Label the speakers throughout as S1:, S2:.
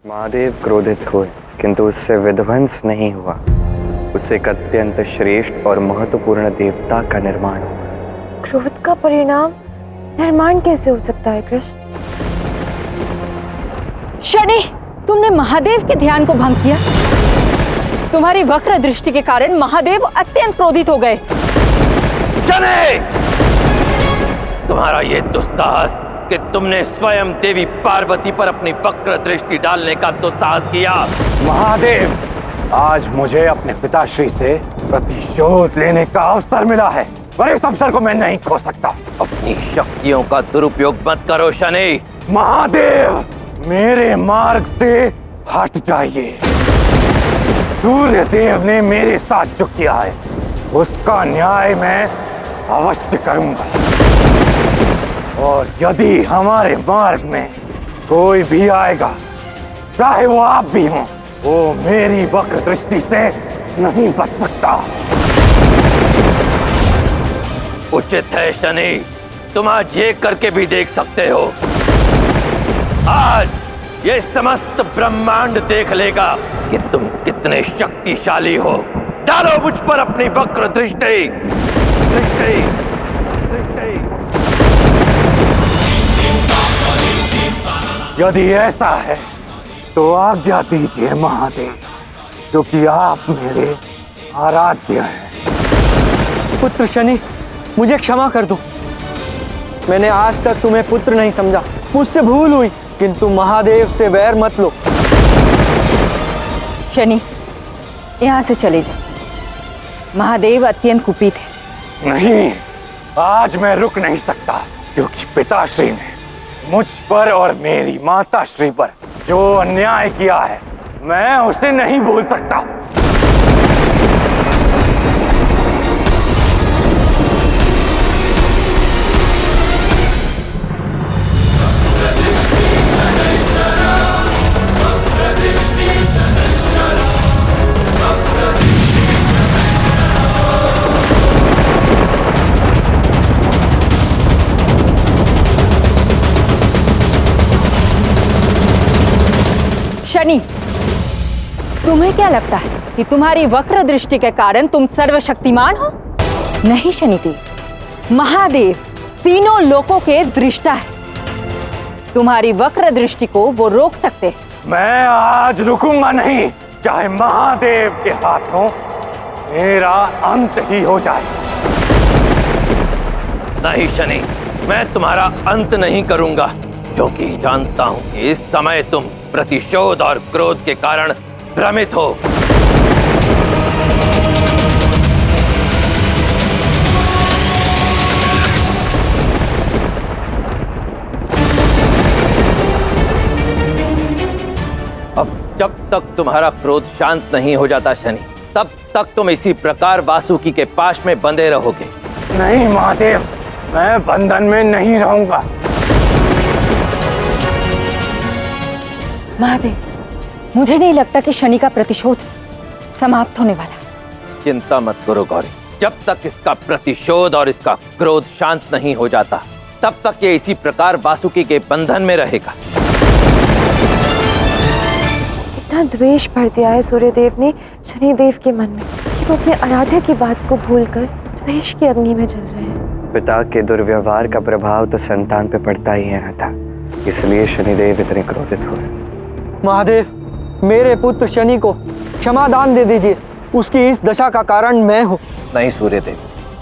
S1: महादेव क्रोधित हुए, किंतु उससे विध्वंस नहीं हुआ। उससे एक अत्यंत श्रेष्ठ और महत्वपूर्ण देवता का निर्माण हुआ।
S2: क्रोध का परिणाम निर्माण कैसे हो सकता है कृष्ण?
S3: शनि, तुमने महादेव के ध्यान को भंग किया। तुम्हारी वक्र दृष्टि के कारण महादेव अत्यंत क्रोधित हो गए।
S4: शनि, तुम्हारा ये दुस्साहस कि तुमने स्वयं देवी पार्वती पर अपनी वक्र दृष्टि डालने का दुस्साहस किया।
S5: महादेव, आज मुझे अपने पिताश्री से प्रतिशोध लेने का अवसर मिला है, पर इस अवसर को मैं नहीं खो सकता।
S4: अपनी शक्तियों का दुरुपयोग मत करो शनि।
S5: महादेव, मेरे मार्ग से हट जाइए। सूर्य देव ने मेरे साथ जो किया है उसका न्याय मैं अवश्य करूंगा, और यदि हमारे मार्ग में कोई भी आएगा, चाहे वो आप भी हों, वो मेरी वक्र दृष्टि से नहीं बच सकता।
S4: उचित है शनि, तुम आज ये करके भी देख सकते हो। आज ये समस्त ब्रह्मांड देख लेगा कि तुम कितने शक्तिशाली हो। डालो मुझ पर अपनी वक्र दृष्टि।
S5: यदि ऐसा है तो आज्ञा दीजिए महादेव, क्योंकि आप मेरे आराध्य हैं।
S6: पुत्र शनि, मुझे क्षमा कर दो। मैंने आज तक तुम्हें पुत्र नहीं समझा, मुझसे भूल हुई, किंतु महादेव से वैर मत लो।
S3: शनि, यहाँ से चले जाओ। महादेव अत्यंत कुपित है।
S5: नहीं, आज मैं रुक नहीं सकता, क्योंकि पिताश्री ने मुझ पर और मेरी माताश्री पर जो अन्याय किया है, मैं उसे नहीं भूल सकता।
S3: शनि, तुम्हें क्या लगता है कि तुम्हारी वक्र दृष्टि के कारण तुम सर्वशक्तिमान हो? नहीं शनिदेव, महादेव तीनों लोकों के दृष्टा है। तुम्हारी वक्र दृष्टि को वो रोक सकते हैं।
S5: मैं आज रुकूंगा नहीं, चाहे महादेव के हाथों मेरा अंत ही हो जाए।
S4: नहीं शनि, मैं तुम्हारा अंत नहीं करूंगा, क्योंकि जानता हूं कि इस समय तुम प्रतिशोध और क्रोध के कारण भ्रमित हो। अब जब तक तुम्हारा क्रोध शांत नहीं हो जाता शनि, तब तक तुम इसी प्रकार वासुकी के पाश में बंधे रहोगे।
S5: नहीं महादेव, मैं बंधन में नहीं रहूंगा।
S3: महादेव, मुझे नहीं लगता कि शनि का प्रतिशोध समाप्त होने वाला।
S4: चिंता मत करो गौरी, जब तक इसका प्रतिशोध और इसका क्रोध शांत नहीं हो जाता, तब तक ये इसी प्रकार वासुकी के बंधन में रहेगा।
S2: इतना द्वेष भर दिया है सूर्यदेव ने शनिदेव के मन में कि वो अपने आराध्य की बात को भूलकर द्वेष की अग्नि में जल रहे हैं।
S1: पिता के दुर्व्यवहार का प्रभाव तो संतान पे पड़ता ही है था, इसलिए शनिदेव इतने क्रोधित हुए।
S6: महादेव, मेरे पुत्र शनि को क्षमादान दे दीजिए, उसकी इस दशा का कारण मैं हूँ।
S4: नहीं सूर्यदेव,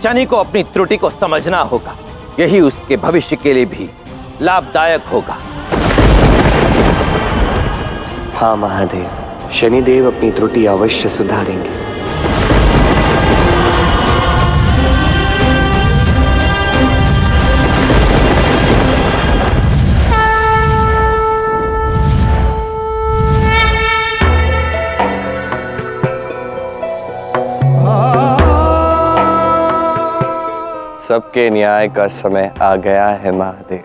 S4: शनि को अपनी त्रुटि को समझना होगा, यही उसके भविष्य के लिए भी लाभदायक होगा।
S1: हाँ महादेव, शनिदेव अपनी त्रुटि अवश्य सुधारेंगे। सबके न्याय का समय आ गया है महादेव।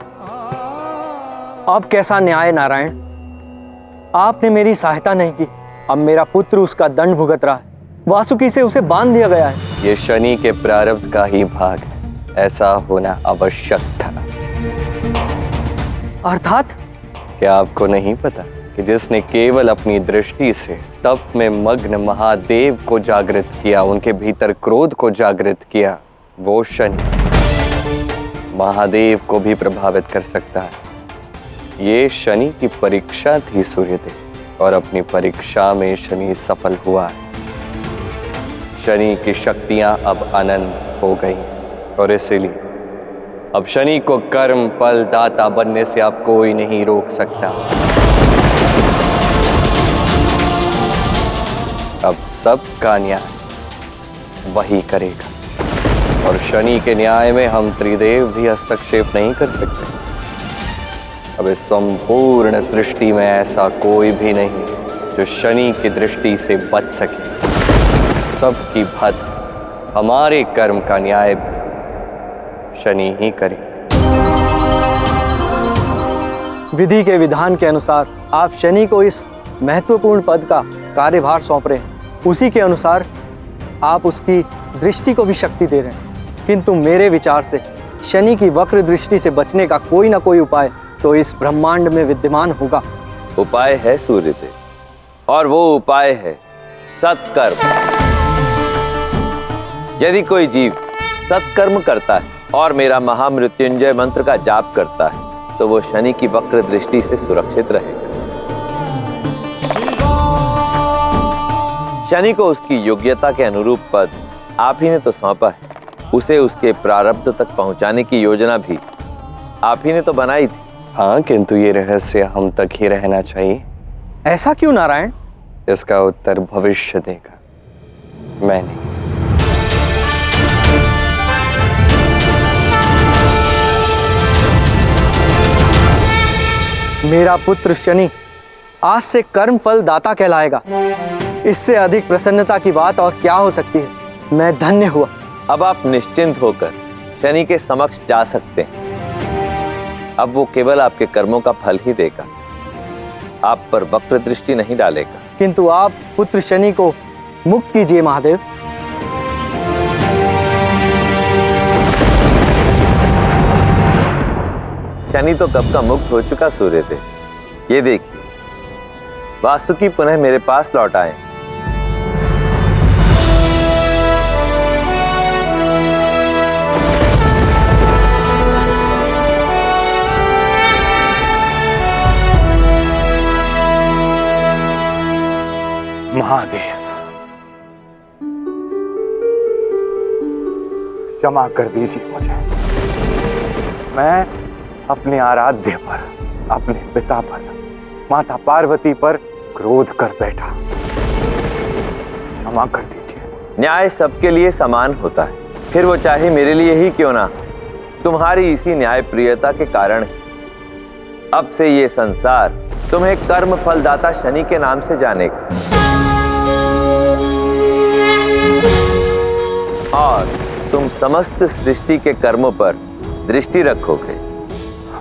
S6: अब कैसा न्याय नारायण, आपने मेरी सहायता नहीं की, अब मेरा पुत्र उसका दंड भुगत रहा है। वासुकी से उसे बांध दिया गया है।
S1: ये शनि के प्रारब्ध का ही भाग है, ऐसा होना आवश्यक था।
S6: अर्थात?
S1: क्या आपको नहीं पता कि जिसने केवल अपनी दृष्टि से तप में मग्न महादेव को जागृत किया, उनके भीतर क्रोध को जागृत किया, वो शनि महादेव को भी प्रभावित कर सकता है। ये शनि की परीक्षा थी सूर्यदेव, और अपनी परीक्षा में शनि सफल हुआ है। शनि की शक्तियां अब अनंत हो गई और इसीलिए अब शनि को कर्म फल दाता बनने से अब कोई नहीं रोक सकता। अब सबका न्याय वही करेगा, और शनि के न्याय में हम त्रिदेव भी हस्तक्षेप नहीं कर सकते। अब इस संपूर्ण सृष्टि में ऐसा कोई भी नहीं जो शनि की दृष्टि से बच सके। सबकी भद हमारे कर्म का न्याय भी शनि ही करे।
S6: विधि के विधान के अनुसार आप शनि को इस महत्वपूर्ण पद का कार्यभार सौंप रहे हैं। उसी के अनुसार आप उसकी दृष्टि को भी शक्ति दे रहे हैं। किंतु मेरे विचार से शनि की वक्र दृष्टि से बचने का कोई ना कोई उपाय तो इस ब्रह्मांड में विद्यमान होगा।
S4: उपाय है सूर्यदेव, और वो उपाय है सत्कर्म। यदि कोई जीव सत्कर्म करता है और मेरा महामृत्युंजय मंत्र का जाप करता है तो वो शनि की वक्र दृष्टि से सुरक्षित रहेगा। शनि को उसकी योग्यता के अनुरूप पद आप ही ने तो सौंपा है। उसे उसके प्रारब्ध तक पहुंचाने की योजना भी आप ही ने तो बनाई थी।
S1: हाँ, किंतु ये रहस्य हम तक ही रहना चाहिए।
S6: ऐसा क्यों नारायण?
S1: इसका उत्तर भविष्य देगा, मैं नहीं।
S6: मेरा पुत्र शनि आज से कर्म फल दाता कहलाएगा। इससे अधिक प्रसन्नता की बात और क्या हो सकती है। मैं धन्य हुआ।
S4: अब आप निश्चिंत होकर शनि के समक्ष जा सकते हैं। अब वो केवल आपके कर्मों का फल ही देगा, आप पर वक्र दृष्टि नहीं डालेगा।
S6: किंतु आप पुत्र शनि को मुक्त कीजिए महादेव।
S4: शनि तो कब का मुक्त हो चुका सूर्यदेव। ये देखिए, वासुकी पुनः मेरे पास लौट आए।
S5: महादेव, क्षमा कर दीजिए मुझे। मैं अपने आराध्य पर, अपने पिता पर, माता पार्वती पर क्रोध कर बैठा। क्षमा कर दीजिए।
S4: न्याय सबके लिए समान होता है, फिर वो चाहे मेरे लिए ही क्यों ना। तुम्हारी इसी न्याय प्रियता के कारण अब से ये संसार तुम्हें कर्म फलदाता शनि के नाम से जानेगा, और तुम समस्त सृष्टि के कर्मों पर दृष्टि रखोगे।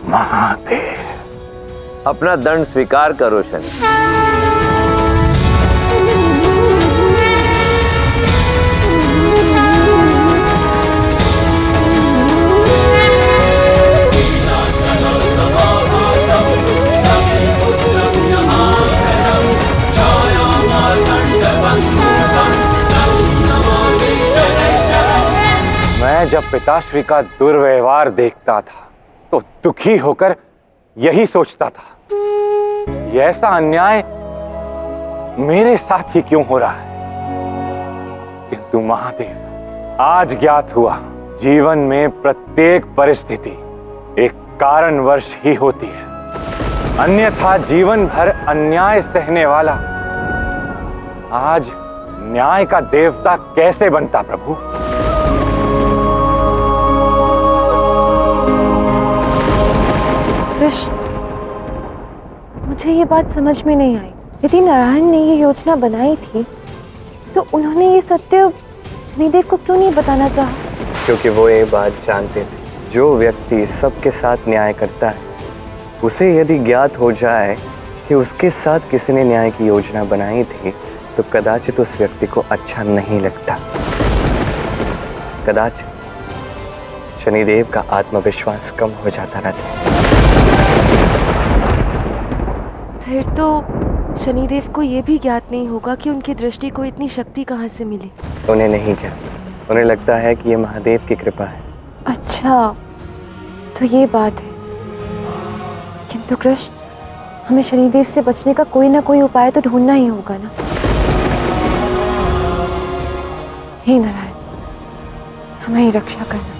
S5: महादेव,
S4: अपना दंड स्वीकार करो शनि।
S5: मैं जब पिताश्री का दुर्व्यवहार देखता था तो दुखी होकर यही सोचता था, ये ऐसा अन्याय मेरे साथ ही क्यों हो रहा है। किंतु महादेव, आज ज्ञात हुआ, जीवन में प्रत्येक परिस्थिति एक कारणवश ही होती है, अन्यथा जीवन भर अन्याय सहने वाला आज न्याय का देवता कैसे बनता प्रभु।
S2: कृष्ण, मुझे ये बात समझ में नहीं आई। यदि नारायण ने ये योजना बनाई थी तो उन्होंने ये सत्य शनिदेव को क्यों नहीं बताना चाहा?
S1: क्योंकि वो ये बात जानते थे, जो व्यक्ति सबके साथ न्याय करता है उसे यदि ज्ञात हो जाए कि उसके साथ किसी ने न्याय की योजना बनाई थी तो कदाचित उस व्यक्ति को अच्छा नहीं लगता। कदाचित शनिदेव का आत्मविश्वास कम हो जाता रहता।
S2: फिर तो शनिदेव को ये भी ज्ञात नहीं होगा कि उनकी दृष्टि को इतनी शक्ति कहाँ से मिली।
S1: उन्हें नहीं ज्ञात, उन्हें लगता है कि ये महादेव की कृपा है।
S2: अच्छा, तो ये बात है। किंतु कृष्ण, हमें शनिदेव से बचने का कोई ना कोई उपाय तो ढूंढना ही होगा ना। हे नारायण, हमारी रक्षा करना।